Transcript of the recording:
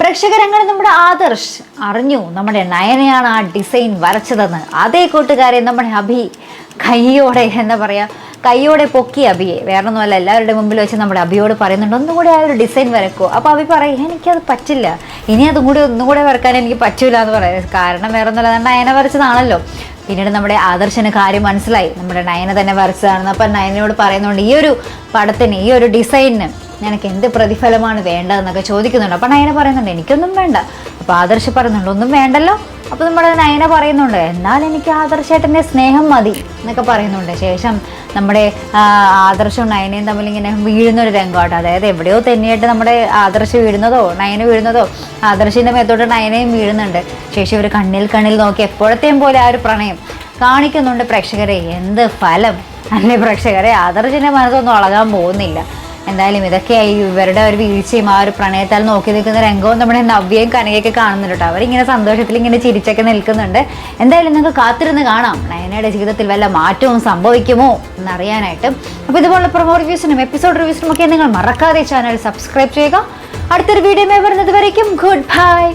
പ്രേക്ഷകരങ്ങനെ നമ്മുടെ ആദർശ് അറിഞ്ഞു നമ്മുടെ നയനയാണ് ആ ഡിസൈൻ വരച്ചതെന്ന്. അതേ കൂട്ടുകാരെ നമ്മുടെ അഭി കയ്യോടെ എന്താ പറയുക, കയ്യോടെ പൊക്കി അഭിയെ. വേറെ ഒന്നുമല്ല, എല്ലാവരുടെ മുമ്പിൽ വെച്ച് നമ്മുടെ അഭിയോട് പറയുന്നുണ്ട് ഒന്നുകൂടെ ആ ഒരു ഡിസൈൻ വരക്കുമോ. അപ്പോൾ അഭി പറയും എനിക്കത് പറ്റില്ല, ഇനി ഒന്നുകൂടെ വരക്കാൻ എനിക്ക് പറ്റൂല എന്ന് പറയാം. കാരണം വേറെ ഒന്നുമല്ല, നയന വരച്ചതാണല്ലോ. പിന്നീട് നമ്മുടെ ആദർശന് കാര്യം മനസ്സിലായി, നമ്മുടെ നയന തന്നെ വരച്ചതാണെന്ന്. അപ്പം നയനയോട് പറയുന്നുണ്ട് ഈ ഒരു പടത്തിന്, ഈ ഒരു ഡിസൈനിന് നിനക്ക് എന്ത് പ്രതിഫലമാണ് വേണ്ടതെന്നൊക്കെ ചോദിക്കുന്നുണ്ട്. അപ്പം നയന പറയുന്നുണ്ട് എനിക്കൊന്നും വേണ്ട. അപ്പോൾ ആദർശ് പറയുന്നുണ്ട് ഒന്നും വേണ്ടല്ലോ. അപ്പോൾ നമ്മുടെ നയന പറയുന്നുണ്ട് എന്നാൽ എനിക്ക് ആദർശേട്ടൻ്റെ സ്നേഹം മതി എന്നൊക്കെ പറയുന്നുണ്ട്. ശേഷം നമ്മുടെ ആദർശവും നയനയും തമ്മിൽ ഇങ്ങനെ വീഴുന്നൊരു രംഗമാട്ടോ. അതായത് എവിടെയോ തന്നെയായിട്ട് നമ്മുടെ ആദർശ് വീഴുന്നതോ നയന വീഴുന്നതോ, ആദർശിൻ്റെ മേത്തോട്ട് നയനയും വീഴുന്നുണ്ട്. ശേഷം ഇവർ കണ്ണിൽ നോക്കി എപ്പോഴത്തെയും പോലെ ആ ഒരു പ്രണയം കാണിക്കുന്നുണ്ട്. പ്രേക്ഷകരെ എന്ത് ഫലം അല്ലേ പ്രേക്ഷകരെ, ആദർശിൻ്റെ മനസ്സൊന്നും ഇളകാൻ പോകുന്നില്ല. എന്തായാലും ഇതൊക്കെയായി ഇവരുടെ ഒരു വീഴ്ചയും ആ ഒരു പ്രണയത്താൽ നോക്കി നിൽക്കുന്ന രംഗവും നമ്മുടെ നവ്യയും കനകയൊക്കെ കാണുന്നുണ്ട് കേട്ടോ. അവരിങ്ങനെ സന്തോഷത്തിൽ ഇങ്ങനെ ചിരിച്ചൊക്കെ നിൽക്കുന്നുണ്ട്. എന്തായാലും നിങ്ങൾക്ക് കാത്തിരുന്ന് കാണാം നയനയുടെ ജീവിതത്തിൽ വല്ല മാറ്റവും സംഭവിക്കുമോ എന്നറിയാനായിട്ട്. അപ്പോൾ ഇതുപോലുള്ള പ്രൊമോ റിവ്യൂസിനും എപ്പിസോഡ് റിവ്യൂസിനും ഒക്കെ നിങ്ങൾ മറക്കാതെ ചാനൽ സബ്സ്ക്രൈബ് ചെയ്യുക. അടുത്തൊരു വീഡിയോ വരുന്നത് വരയ്ക്കും ഗുഡ് ബൈ.